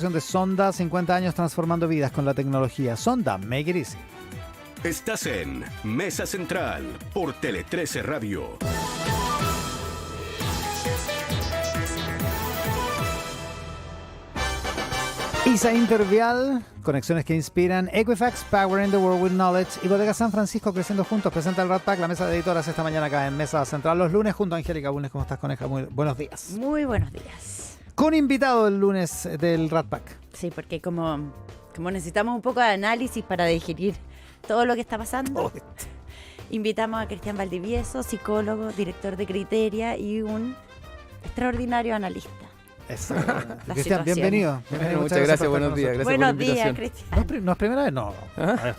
De Sonda, 50 años transformando vidas con la tecnología. Sonda, make it easy. Estás en Mesa Central por Tele 13 Radio. ISA Intervial, conexiones que inspiran. Equifax, Powering the World with Knowledge. Y Bodega San Francisco, creciendo juntos. Presenta el Rat Pack, la mesa de editoras esta mañana acá en Mesa Central. Los lunes junto a Angélica Bulnes. ¿Cómo estás, coneja? Muy buenos días. Muy buenos días. Con invitado el lunes del Rat Pack. Sí, porque como necesitamos un poco de análisis para digerir todo lo que está pasando, invitamos a Cristian Valdivieso, psicólogo, director de Criteria y un extraordinario analista. Eso. Cristian, bienvenido. Muchas gracias, buenos días. Gracias buenos por la invitación. días, Cristian. ¿No es primera vez? No.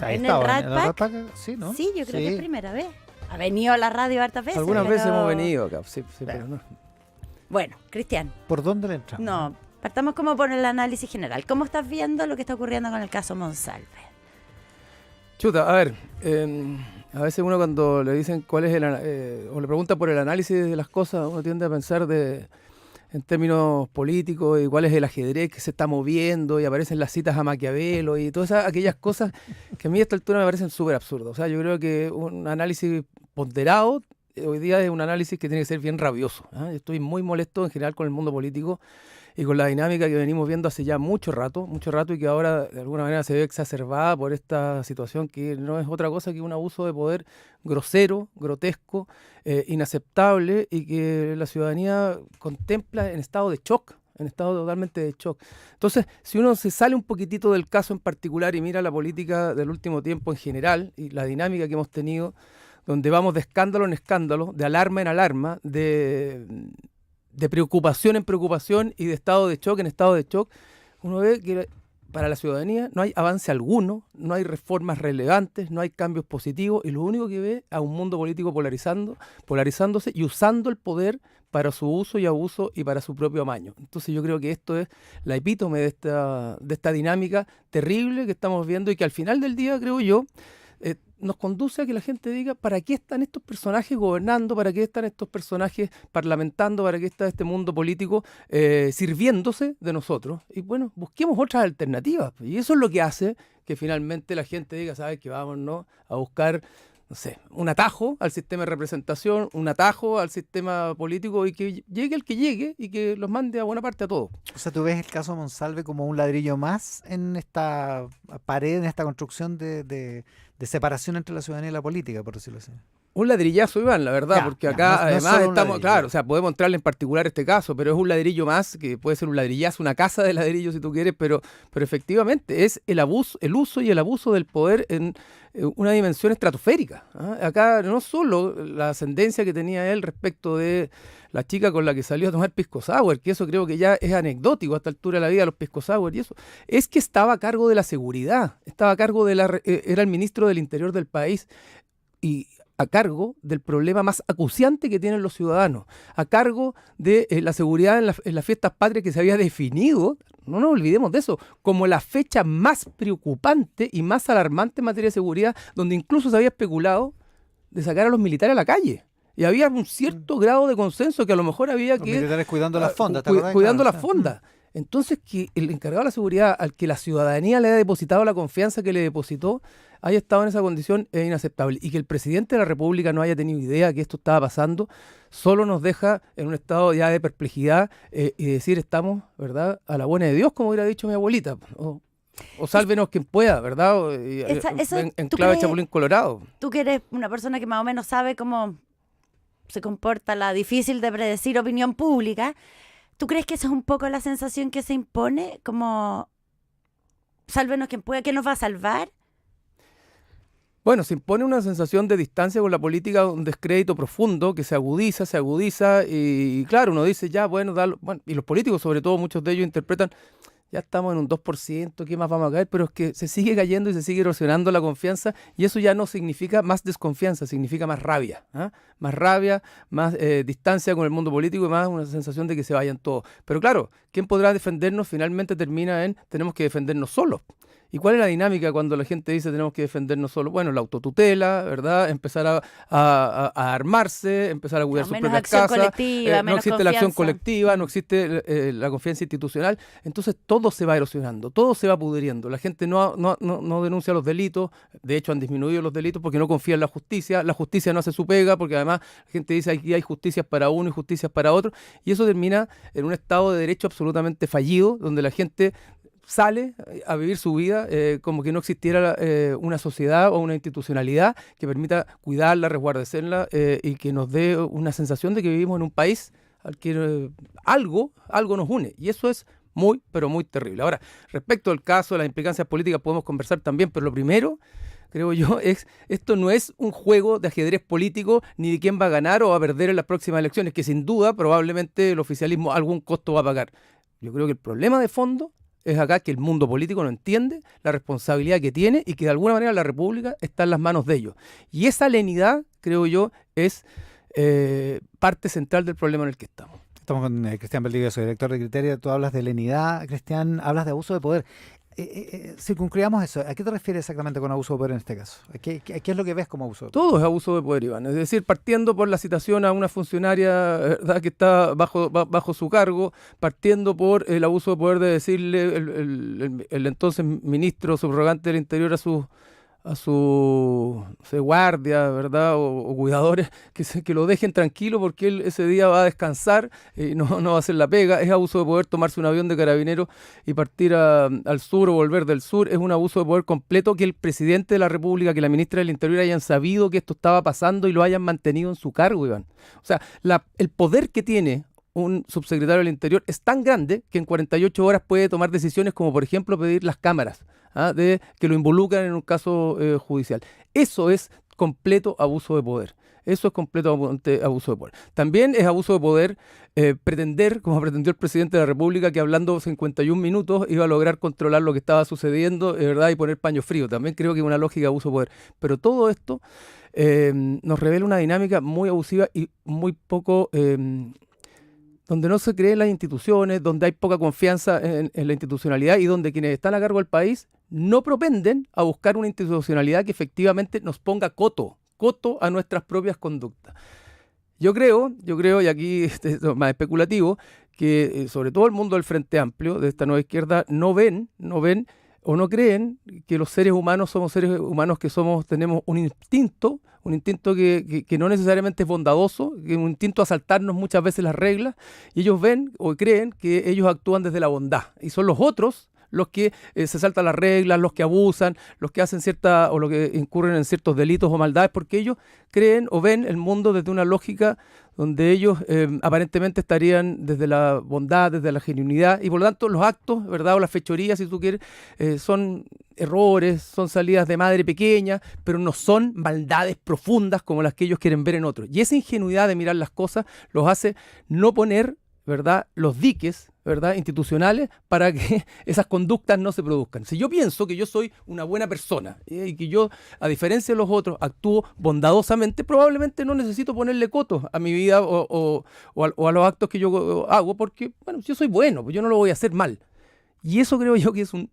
¿En el Rat Pack? Sí, ¿no? Sí, yo creo que es primera vez. Ha venido a la radio hartas veces. Algunas veces hemos venido acá, sí, pero no. Bueno, Cristian. ¿Por dónde le entramos? No, partamos como por el análisis general. ¿Cómo estás viendo lo que está ocurriendo con el caso Monsalve? Chuta, a ver, a veces uno cuando le dicen cuál es o le pregunta por el análisis de las cosas, uno tiende a pensar en términos políticos y cuál es el ajedrez que se está moviendo y aparecen las citas a Maquiavelo y todas aquellas cosas que a mí a esta altura me parecen súper absurdas. O sea, yo creo que un análisis ponderado hoy día es un análisis que tiene que ser bien rabioso. Estoy muy molesto en general con el mundo político y con la dinámica que venimos viendo hace ya mucho rato y que ahora de alguna manera se ve exacerbada por esta situación que no es otra cosa que un abuso de poder grosero, grotesco, inaceptable y que la ciudadanía contempla en estado de shock. En estado totalmente de shock. Entonces, si uno se sale un poquitito del caso en particular y mira la política del último tiempo en general y la dinámica que hemos tenido, donde vamos de escándalo en escándalo, de alarma en alarma, de preocupación en preocupación y de estado de shock en estado de shock, uno ve que para la ciudadanía no hay avance alguno, no hay reformas relevantes, no hay cambios positivos y lo único que ve es a un mundo político polarizándose y usando el poder para su uso y abuso y para su propio amaño. Entonces yo creo que esto es la epítome de esta dinámica terrible que estamos viendo y que al final del día, creo yo, nos conduce a que la gente diga ¿para qué están estos personajes gobernando? ¿Para qué están estos personajes parlamentando? ¿Para qué está este mundo político sirviéndose de nosotros? Y bueno, busquemos otras alternativas. Y eso es lo que hace que finalmente la gente diga, ¿sabes qué? Vámonos a buscar, no sé, un atajo al sistema de representación, un atajo al sistema político y que llegue el que llegue y que los mande a buena parte a todos. O sea, ¿tú ves el caso Monsalve como un ladrillo más en esta pared, en esta construcción de separación entre la ciudadanía y la política, por decirlo así? Un ladrillazo, Iván, la verdad, porque acá no además estamos, claro, o sea, podemos entrarle en particular este caso, pero es un ladrillo más, que puede ser un ladrillazo, una casa de ladrillo si tú quieres, pero efectivamente es el uso y el abuso del poder en una dimensión estratosférica. Acá no solo la ascendencia que tenía él respecto de la chica con la que salió a tomar pisco sour, que eso creo que ya es anecdótico a esta altura de la vida, los pisco sour y eso, es que estaba a cargo de la seguridad, estaba a cargo era el ministro del Interior del país y a cargo del problema más acuciante que tienen los ciudadanos, a cargo de la seguridad en las fiestas patrias que se había definido, no nos olvidemos de eso, como la fecha más preocupante y más alarmante en materia de seguridad, donde incluso se había especulado de sacar a los militares a la calle. Y había un cierto grado de consenso que a lo mejor había los que... militares cuidando las fondas, cuidando las fondas. Entonces, que el encargado de la seguridad, al que la ciudadanía le ha depositado la confianza que le depositó, haya estado en esa condición es inaceptable. Y que el presidente de la República no haya tenido idea que esto estaba pasando, solo nos deja en un estado ya de perplejidad y decir, estamos, ¿verdad?, a la buena de Dios, como hubiera dicho mi abuelita. O sálvenos quien pueda, ¿verdad? En clave Chapulín Colorado. Tú que eres una persona que más o menos sabe cómo se comporta la difícil de predecir opinión pública, ¿tú crees que esa es un poco la sensación que se impone? Como, sálvenos quien pueda, ¿qué nos va a salvar? Bueno, se impone una sensación de distancia con la política, un descrédito profundo que se agudiza y claro, uno dice ya, bueno, y los políticos sobre todo, muchos de ellos interpretan, ya estamos en un 2%, ¿qué más vamos a caer? Pero es que se sigue cayendo y se sigue erosionando la confianza y eso ya no significa más desconfianza, significa más rabia, más rabia, más distancia con el mundo político y más una sensación de que se vayan todos. Pero claro, ¿quién podrá defendernos? Finalmente termina en tenemos que defendernos solos. ¿Y cuál es la dinámica cuando la gente dice tenemos que defendernos solo? Bueno, la autotutela, ¿verdad? Empezar a armarse, empezar a cuidar sus Menos propias acción casas. colectiva, No menos existe la acción confianza. colectiva, no existe la confianza institucional. Entonces todo se va erosionando, todo se va pudriendo. La gente no denuncia los delitos. De hecho, han disminuido los delitos porque no confía en la justicia. La justicia no hace su pega porque además la gente dice aquí hay justicias para uno y justicias para otro. Y eso termina en un Estado de Derecho absolutamente fallido, donde la gente sale a vivir su vida como que no existiera una sociedad o una institucionalidad que permita cuidarla, resguardecerla y que nos dé una sensación de que vivimos en un país al que algo nos une. Y eso es muy, pero muy terrible. Ahora, respecto al caso de las implicancias políticas podemos conversar también, pero lo primero, creo yo, esto no es un juego de ajedrez político ni de quién va a ganar o va a perder en las próximas elecciones, que sin duda probablemente el oficialismo algún costo va a pagar. Yo creo que el problema de fondo es acá que el mundo político no entiende la responsabilidad que tiene y que de alguna manera la República está en las manos de ellos. Y esa lenidad, creo yo, es parte central del problema en el que estamos. Estamos con Cristian Valdivia, director de Criteria. Tú hablas de lenidad, Cristian, hablas de abuso de poder. Circunscribamos eso. ¿A qué te refieres exactamente con abuso de poder en este caso? ¿Qué es lo que ves como abuso de poder? Todo es abuso de poder, Iván. Es decir, partiendo por la citación a una funcionaria, ¿verdad?, que está bajo su cargo, partiendo por el abuso de poder de decirle el entonces ministro subrogante del Interior a su guardia, ¿verdad?, o cuidadores, que lo dejen tranquilo porque él ese día va a descansar y no va a hacer la pega. Es abuso de poder tomarse un avión de carabineros y partir al sur o volver del sur. Es un abuso de poder completo que el presidente de la República, que la ministra del Interior hayan sabido que esto estaba pasando y lo hayan mantenido en su cargo, Iván. O sea, el poder que tiene un subsecretario del Interior es tan grande que en 48 horas puede tomar decisiones como, por ejemplo, pedir las cámaras de que lo involucran en un caso judicial. Eso es completo abuso de poder. Eso es completo abuso de poder. También es abuso de poder pretender, como pretendió el presidente de la República, que hablando 51 minutos iba a lograr controlar lo que estaba sucediendo, ¿verdad?, y poner paño frío. También creo que es una lógica de abuso de poder. Pero todo esto nos revela una dinámica muy abusiva y muy poco... donde no se creen las instituciones, donde hay poca confianza en la institucionalidad y donde quienes están a cargo del país no propenden a buscar una institucionalidad que efectivamente nos ponga coto a nuestras propias conductas. Yo creo, y aquí esto es más especulativo, que sobre todo el mundo del Frente Amplio, de esta nueva izquierda, no ven o no creen que los seres humanos somos seres humanos que tenemos un instinto que no necesariamente es bondadoso, que es un instinto a saltarnos muchas veces las reglas, y ellos ven o creen que ellos actúan desde la bondad, y son los otros los que se saltan las reglas, los que abusan, los que hacen o los que incurren en ciertos delitos o maldades, porque ellos creen o ven el mundo desde una lógica donde ellos aparentemente estarían desde la bondad, desde la genuinidad, y por lo tanto los actos, ¿verdad?, o las fechorías, si tú quieres, son errores, son salidas de madre pequeña, pero no son maldades profundas como las que ellos quieren ver en otros. Y esa ingenuidad de mirar las cosas los hace no poner, ¿verdad?, los diques, ¿verdad?, institucionales para que esas conductas no se produzcan. Si yo pienso que yo soy una buena persona y que yo, a diferencia de los otros, actúo bondadosamente, probablemente no necesito ponerle cotos a mi vida o a los actos que yo hago, porque, bueno, yo soy bueno, pues yo no lo voy a hacer mal. Y eso creo yo que es un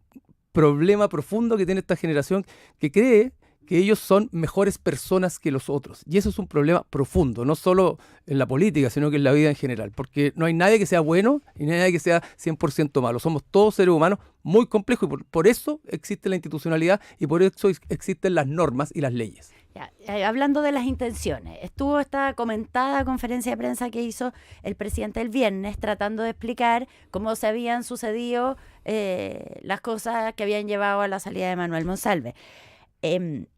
problema profundo que tiene esta generación, que cree que ellos son mejores personas que los otros. Y eso es un problema profundo, no solo en la política, sino que en la vida en general. Porque no hay nadie que sea bueno y no hay nadie que sea 100% malo. Somos todos seres humanos muy complejos y por eso existe la institucionalidad y por eso existen las normas y las leyes. Ya, hablando de las intenciones, estuvo esta comentada conferencia de prensa que hizo el presidente el viernes tratando de explicar cómo se habían sucedido las cosas que habían llevado a la salida de Manuel Monsalve.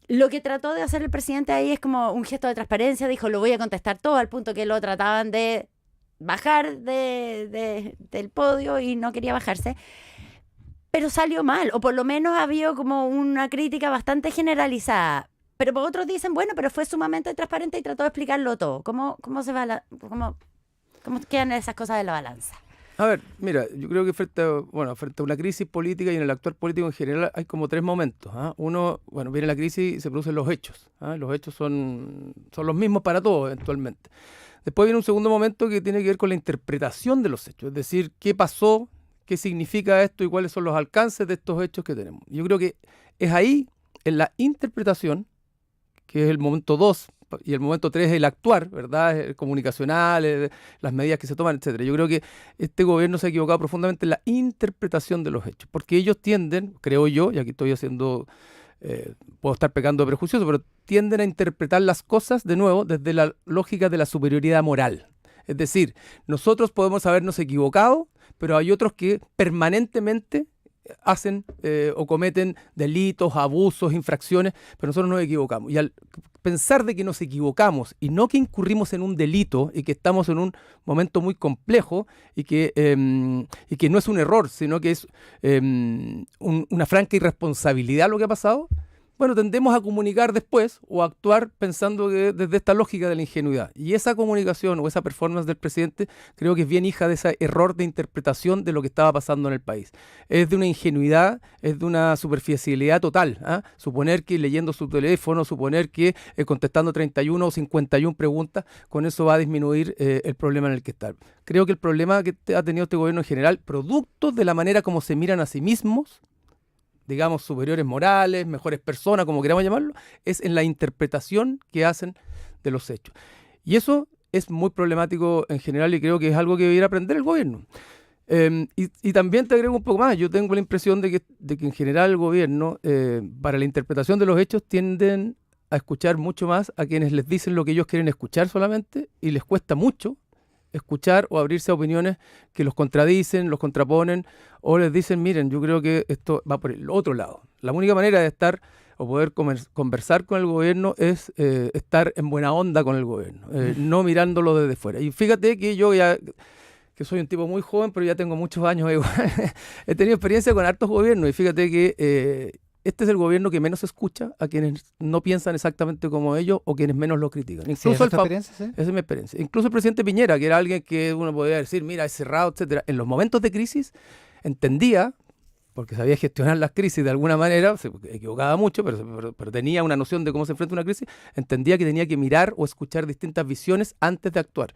Lo que trató de hacer el presidente ahí es como un gesto de transparencia, dijo lo voy a contestar todo, al punto que lo trataban de bajar del podio y no quería bajarse, pero salió mal, o por lo menos había como una crítica bastante generalizada, pero otros dicen, bueno, pero fue sumamente transparente y trató de explicarlo todo. ¿Cómo quedan esas cosas de la balanza? A ver, mira, yo creo que frente a una crisis política y en el actual político en general hay como tres momentos. Uno, bueno, viene la crisis y se producen los hechos. Los hechos son los mismos para todos eventualmente. Después viene un segundo momento que tiene que ver con la interpretación de los hechos, es decir, qué pasó, qué significa esto y cuáles son los alcances de estos hechos que tenemos. Yo creo que es ahí, en la interpretación, que es el momento 2, y el momento 3 es el actuar, ¿verdad? El comunicacional, las medidas que se toman, etcétera. Yo creo que este gobierno se ha equivocado profundamente en la interpretación de los hechos, porque ellos tienden, creo yo, y aquí estoy haciendo, puedo estar pecando de prejuicioso, pero tienden a interpretar las cosas, de nuevo, desde la lógica de la superioridad moral. Es decir, nosotros podemos habernos equivocado, pero hay otros que permanentemente hacen o cometen delitos, abusos, infracciones, pero nosotros nos equivocamos. Y al pensar de que nos equivocamos y no que incurrimos en un delito y que estamos en un momento muy complejo y que no es un error, sino que es una franca irresponsabilidad lo que ha pasado, bueno, tendemos a comunicar después o a actuar pensando que desde esta lógica de la ingenuidad. Y esa comunicación o esa performance del presidente creo que es bien hija de ese error de interpretación de lo que estaba pasando en el país. Es de una ingenuidad, es de una superficialidad total. Suponer que leyendo su teléfono, suponer que contestando 31 o 51 preguntas, con eso va a disminuir el problema en el que está. Creo que el problema que ha tenido este gobierno en general, producto de la manera como se miran a sí mismos, digamos, superiores morales, mejores personas, como queramos llamarlo, es en la interpretación que hacen de los hechos. Y eso es muy problemático en general y creo que es algo que debiera aprender el gobierno. Y también te agrego un poco más, yo tengo la impresión de que en general el gobierno, para la interpretación de los hechos, tienden a escuchar mucho más a quienes les dicen lo que ellos quieren escuchar solamente y les cuesta mucho escuchar o abrirse a opiniones que los contradicen, los contraponen o les dicen, miren, yo creo que esto va por el otro lado. La única manera de estar o poder conversar con el gobierno es estar en buena onda con el gobierno, no mirándolo desde fuera. Y fíjate que yo ya, que soy un tipo muy joven, pero ya tengo muchos años, he tenido experiencia con hartos gobiernos y fíjate que este es el gobierno que menos escucha a quienes no piensan exactamente como ellos o quienes menos lo critican. Incluso ¿Esa es tu experiencia? ¿Sí? Esa es mi experiencia. Incluso el presidente Piñera, que era alguien que uno podría decir, mira, es cerrado, etcétera. En los momentos de crisis entendía, porque sabía gestionar las crisis de alguna manera, se equivocaba mucho, pero tenía una noción de cómo se enfrenta una crisis, entendía que tenía que mirar o escuchar distintas visiones antes de actuar.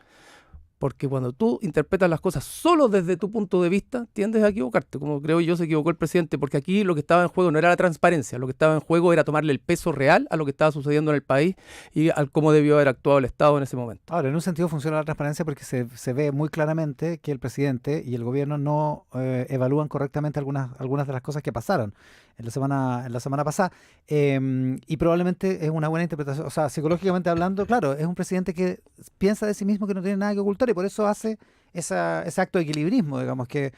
Porque cuando tú interpretas las cosas solo desde tu punto de vista, tiendes a equivocarte, como creo yo se equivocó el presidente, porque aquí lo que estaba en juego no era la transparencia, lo que estaba en juego era tomarle el peso real a lo que estaba sucediendo en el país y al cómo debió haber actuado el Estado en ese momento. Ahora, en un sentido funciona la transparencia porque se ve muy claramente que el presidente y el gobierno no evalúan correctamente algunas de las cosas que pasaron en la semana pasada. Y probablemente es una buena interpretación. O sea, psicológicamente hablando, claro, es un presidente que piensa de sí mismo que no tiene nada que ocultar y por eso hace ese acto de equilibrismo, digamos, que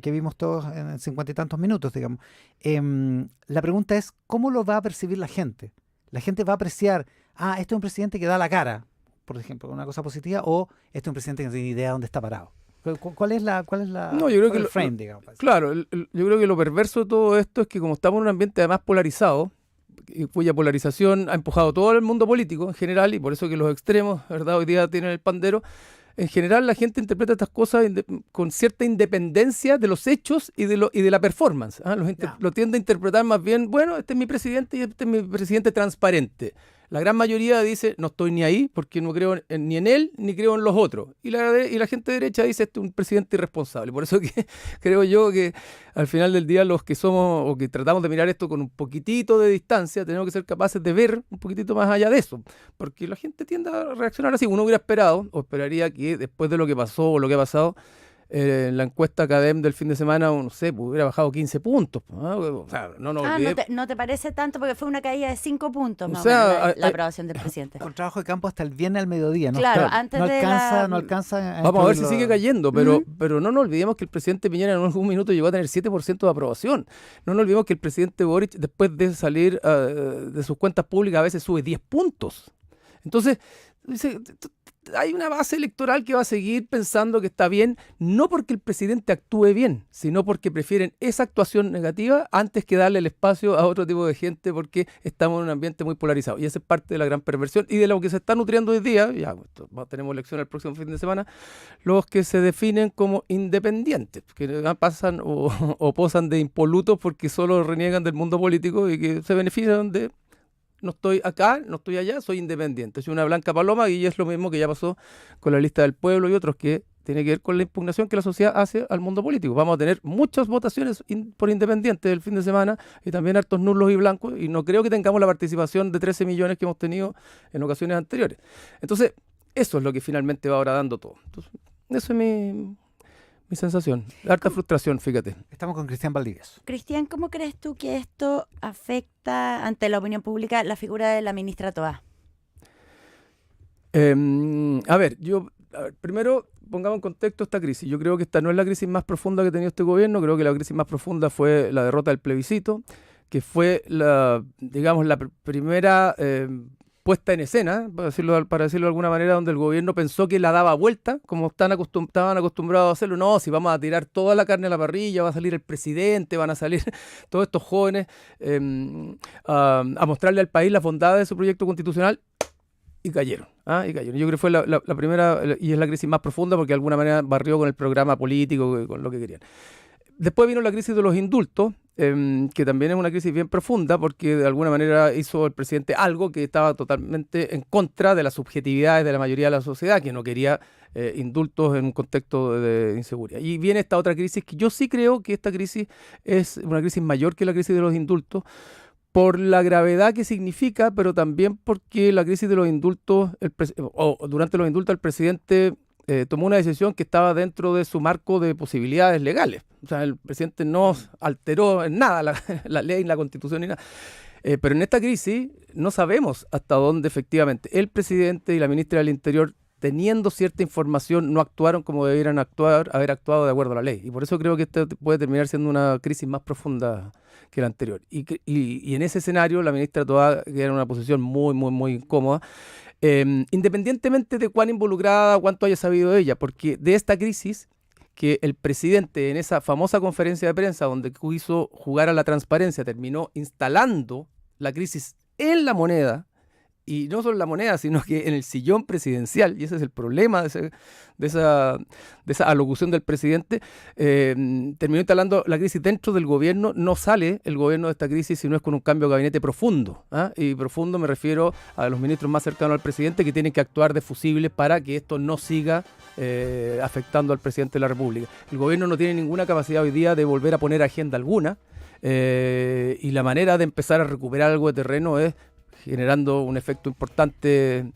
vimos todos en 50 y tantos minutos, digamos. La pregunta es, ¿cómo lo va a percibir la gente? La gente va a apreciar, este es un presidente que da la cara, por ejemplo, una cosa positiva, o este es un presidente que no tiene idea de dónde está parado. ¿Cuál es No, yo creo que el frame, digamos? Claro, yo creo que lo perverso de todo esto es que como estamos en un ambiente además polarizado, y cuya polarización ha empujado todo el mundo político en general, y por eso que los extremos, ¿verdad?, hoy día tienen el pandero, en general la gente interpreta estas cosas con cierta independencia de los hechos y de la performance. Lo tiende a interpretar más bien, bueno, este es mi presidente y este es mi presidente transparente. La gran mayoría dice, no estoy ni ahí porque no creo ni en él ni creo en los otros. Y la gente derecha dice, este es un presidente irresponsable. Por eso que creo yo que al final del día los que somos o que tratamos de mirar esto con un poquitito de distancia, tenemos que ser capaces de ver un poquitito más allá de eso. Porque la gente tiende a reaccionar así. Uno hubiera esperado o esperaría que después de lo que pasó o lo que ha pasado, la encuesta CADEM del fin de semana, no sé, hubiera bajado 15 puntos. O sea, ¿No te parece tanto? Porque fue una caída de 5 puntos más o sea, o menos la aprobación del presidente. Con trabajo de campo hasta el viernes al mediodía, ¿no? Claro, antes no de alcanza Vamos a ver si sigue cayendo, pero no nos olvidemos que el presidente Piñera en algún minuto llegó a tener 7% de aprobación. No nos olvidemos que el presidente Boric, después de salir de sus cuentas públicas, a veces sube 10 puntos. Entonces, dice, hay una base electoral que va a seguir pensando que está bien, no porque el presidente actúe bien, sino porque prefieren esa actuación negativa antes que darle el espacio a otro tipo de gente porque estamos en un ambiente muy polarizado. Y esa es parte de la gran perversión y de lo que se está nutriendo hoy día, ya tenemos elección el próximo fin de semana, los que se definen como independientes, que pasan o posan de impolutos porque solo reniegan del mundo político y que se benefician de... No estoy acá, no estoy allá, soy independiente. Soy una blanca paloma y es lo mismo que ya pasó con la lista del pueblo y otros que tiene que ver con la impugnación que la sociedad hace al mundo político. Vamos a tener muchas votaciones por independientes el fin de semana y también hartos nulos y blancos, y no creo que tengamos la participación de 13 millones que hemos tenido en ocasiones anteriores. Entonces, eso es lo que finalmente va ahora dando todo. Entonces, eso es mi sensación. Harta frustración, fíjate. Estamos con Cristian Valdivieso. Cristian, ¿cómo crees tú que esto afecta ante la opinión pública la figura de la ministra Toá? Primero pongamos en contexto esta crisis. Yo creo que esta no es la crisis más profunda que ha tenido este gobierno. Creo que la crisis más profunda fue la derrota del plebiscito, que fue la primera puesta en escena, para decirlo de alguna manera, donde el gobierno pensó que la daba vuelta, como estaban acostumbrados a hacerlo. No, si vamos a tirar toda la carne a la parrilla, va a salir el presidente, van a salir todos estos jóvenes a mostrarle al país las bondades de su proyecto constitucional. Y cayeron. Yo creo que fue la primera, y es la crisis más profunda porque de alguna manera barrió con el programa político, con lo que querían. Después vino la crisis de los indultos, que también es una crisis bien profunda porque de alguna manera hizo el presidente algo que estaba totalmente en contra de las subjetividades de la mayoría de la sociedad, que no quería indultos en un contexto de inseguridad. Y viene esta otra crisis, que yo sí creo que esta crisis es una crisis mayor que la crisis de los indultos, por la gravedad que significa, pero también porque la crisis de los indultos, durante los indultos el presidente tomó una decisión que estaba dentro de su marco de posibilidades legales. O sea, el presidente no alteró en nada la ley, la constitución ni nada. Pero en esta crisis no sabemos hasta dónde efectivamente el presidente y la ministra del Interior, teniendo cierta información, no actuaron como debieran haber actuado de acuerdo a la ley. Y por eso creo que esta puede terminar siendo una crisis más profunda que la anterior. Y en ese escenario la ministra Toá queda en una posición muy, muy, muy incómoda, independientemente de cuán involucrada, cuánto haya sabido ella, porque de esta crisis, que el presidente en esa famosa conferencia de prensa donde quiso jugar a la transparencia, terminó instalando la crisis en la moneda, y no solo en la moneda, sino que en el sillón presidencial, y ese es el problema de esa alocución del presidente. Terminó instalando la crisis dentro del gobierno. No sale el gobierno de esta crisis si no es con un cambio de gabinete profundo, y profundo me refiero a los ministros más cercanos al presidente, que tienen que actuar de fusibles para que esto no siga afectando al presidente de la República. El gobierno no tiene ninguna capacidad hoy día de volver a poner agenda alguna, y la manera de empezar a recuperar algo de terreno es generando un efecto importante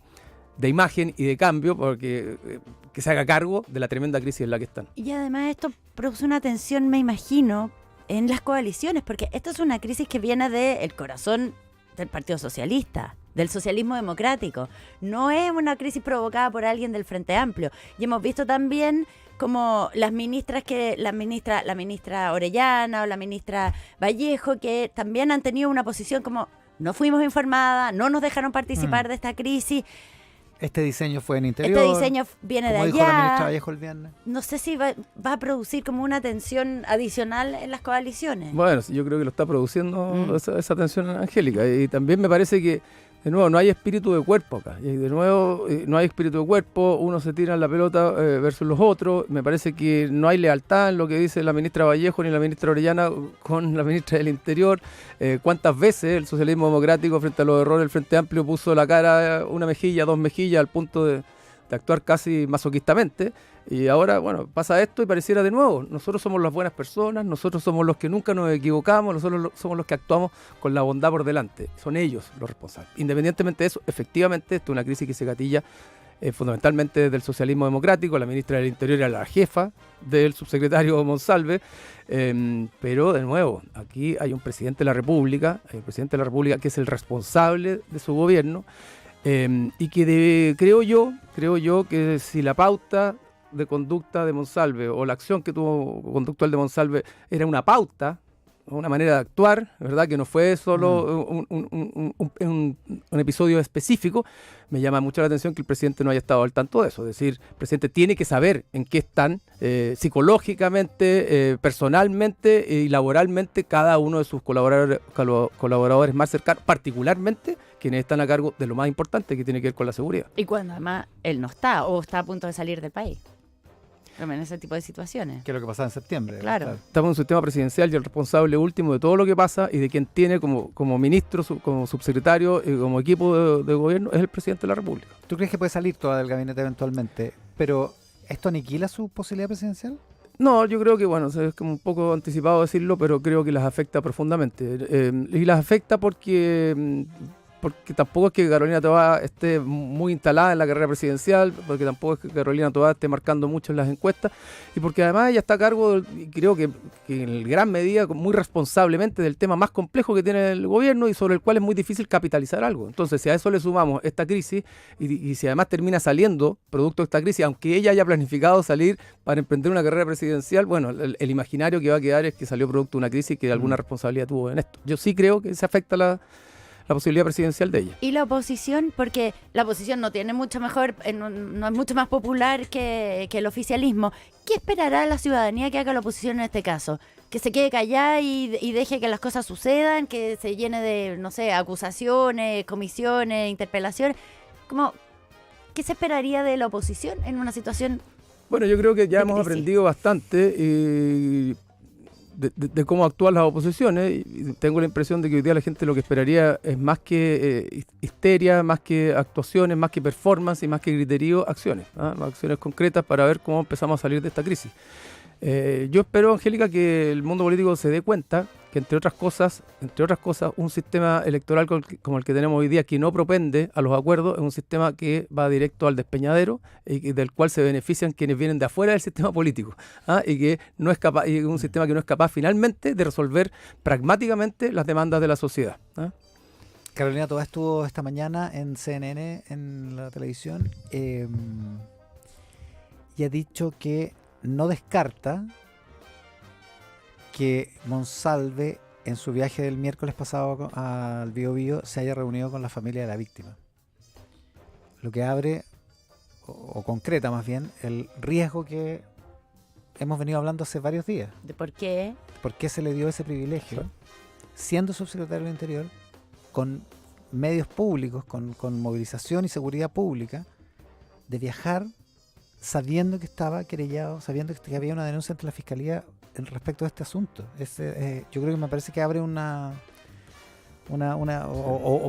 de imagen y de cambio, porque que se haga cargo de la tremenda crisis en la que están. Y además esto produce una tensión, me imagino, en las coaliciones, porque esto es una crisis que viene del corazón del Partido Socialista, del socialismo democrático. No es una crisis provocada por alguien del Frente Amplio. Y hemos visto también como las ministras la ministra Orellana o la ministra Vallejo, que también han tenido una posición como: no fuimos informadas, no nos dejaron participar de esta crisis. Este diseño fue en interior. Este diseño viene de allá. Como dijo la ministra Vallejo el viernes. No sé si va a producir como una tensión adicional en las coaliciones. Bueno, yo creo que lo está produciendo esa tensión, Angélica. Y también me parece que, de nuevo, no hay espíritu de cuerpo acá. Y de nuevo, no hay espíritu de cuerpo, uno se tira en la pelota versus los otros. Me parece que no hay lealtad en lo que dice la ministra Vallejo ni la ministra Orellana con la ministra del Interior. ¿Cuántas veces el socialismo democrático frente a los errores del Frente Amplio puso la cara, una mejilla, dos mejillas, al punto de actuar casi masoquistamente? Y ahora, bueno, pasa esto y pareciera de nuevo. Nosotros somos las buenas personas, nosotros somos los que nunca nos equivocamos, nosotros somos los que actuamos con la bondad por delante. Son ellos los responsables. Independientemente de eso, efectivamente, esto es una crisis que se gatilla fundamentalmente desde el socialismo democrático. La ministra del Interior era la jefa del subsecretario Monsalve, pero de nuevo, aquí hay un presidente de la República, que es el responsable de su gobierno, y que creo yo que si la pauta de conducta de Monsalve o la acción que tuvo conductual de Monsalve era una pauta, una manera de actuar, ¿verdad? Que no fue solo un episodio específico. Me llama mucho la atención que el presidente no haya estado al tanto de eso. Es decir, el presidente tiene que saber en qué están psicológicamente, personalmente y laboralmente cada uno de sus colaboradores más cercanos, particularmente quienes están a cargo de lo más importante, que tiene que ver con la seguridad. Y cuando además él no está o está a punto de salir del país. En ese tipo de situaciones. Que es lo que pasaba en septiembre. Claro. Estamos en un sistema presidencial y el responsable último de todo lo que pasa y de quien tiene como ministro, como subsecretario y como equipo de gobierno es el presidente de la República. ¿Tú crees que puede salir toda del gabinete eventualmente? Pero ¿Esto aniquila su posibilidad presidencial? No, yo creo que, bueno, es como un poco anticipado decirlo, pero creo que las afecta profundamente. Y las afecta porque tampoco es que Carolina Toá esté muy instalada en la carrera presidencial, porque tampoco es que Carolina Toá esté marcando mucho en las encuestas, y porque además ella está a cargo, y creo que en gran medida, muy responsablemente, del tema más complejo que tiene el gobierno y sobre el cual es muy difícil capitalizar algo. Entonces, si a eso le sumamos esta crisis, y si además termina saliendo producto de esta crisis, aunque ella haya planificado salir para emprender una carrera presidencial, bueno, el imaginario que va a quedar es que salió producto de una crisis y que alguna responsabilidad tuvo en esto. Yo sí creo que se afecta la posibilidad presidencial de ella. Y la oposición, porque la oposición no tiene mucho mejor, no es mucho más popular que el oficialismo. ¿Qué esperará la ciudadanía que haga la oposición en este caso? ¿Que se quede callada y deje que las cosas sucedan? ¿Que se llene de, no sé, acusaciones, comisiones, interpelaciones? ¿Qué se esperaría de la oposición en una situación? Bueno, yo creo que ya hemos crisis? aprendido bastante de cómo actúan las oposiciones, y tengo la impresión de que hoy día la gente lo que esperaría es más que histeria, más que actuaciones, más que performance y más que griterío, acciones, acciones concretas para ver cómo empezamos a salir de esta crisis. Yo espero, Angélica, que el mundo político se dé cuenta que entre otras cosas, un sistema electoral como el que tenemos hoy día, que no propende a los acuerdos, es un sistema que va directo al despeñadero y del cual se benefician quienes vienen de afuera del sistema político, y que no es capaz, y un sistema que no es capaz finalmente de resolver pragmáticamente las demandas de la sociedad. Carolina Toá estuvo esta mañana en CNN, en la televisión, y ha dicho que no descarta que Monsalve, en su viaje del miércoles pasado al Biobío, se haya reunido con la familia de la víctima. Lo que abre, o concreta más bien, el riesgo que hemos venido hablando hace varios días. ¿De por qué? ¿Por qué se le dio ese privilegio, siendo subsecretario del Interior, con medios públicos, con movilización y seguridad pública, de viajar sabiendo que estaba querellado, sabiendo que había una denuncia ante la Fiscalía respecto a este asunto? Yo creo que me parece que abre o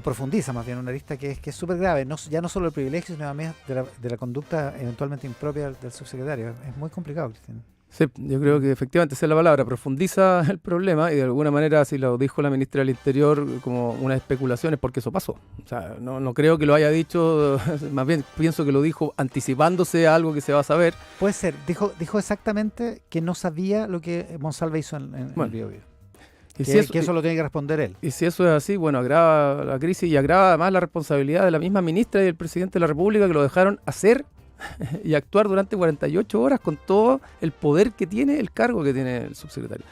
profundiza más bien una lista que es súper grave, ya no solo el privilegio, sino además de la conducta eventualmente impropia del subsecretario. Es muy complicado, Cristian. Sí, yo creo que efectivamente esa es la palabra, profundiza el problema, y de alguna manera, si lo dijo la ministra del Interior como unas especulaciones, porque eso pasó. O sea, no creo que lo haya dicho, más bien pienso que lo dijo anticipándose a algo que se va a saber. Puede ser, dijo exactamente que no sabía lo que Monsalve hizo en el Biobío. Y que eso lo tiene que responder él. Y si eso es así, bueno, agrava la crisis y agrava además la responsabilidad de la misma ministra y del presidente de la República, que lo dejaron hacer y actuar durante 48 horas con todo el poder que tiene, el cargo que tiene el subsecretario.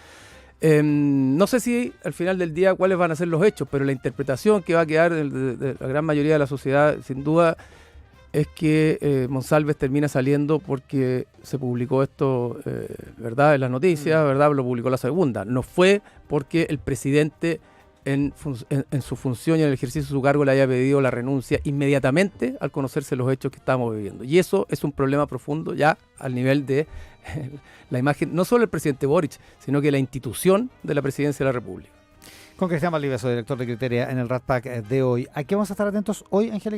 No sé si al final del día cuáles van a ser los hechos, pero la interpretación que va a quedar de la gran mayoría de la sociedad, sin duda, es que Monsalve termina saliendo porque se publicó esto, ¿verdad?, en las noticias, ¿verdad?, lo publicó La Segunda. No fue porque el presidente en su función y en el ejercicio de su cargo le haya pedido la renuncia inmediatamente al conocerse los hechos que estamos viviendo. Y eso es un problema profundo ya al nivel de la imagen, no solo del presidente Boric, sino que la institución de la presidencia de la República. Con Cristian Valdivieso, director de Criteria en el Rat Pack de hoy. ¿A qué vamos a estar atentos hoy, Angélica?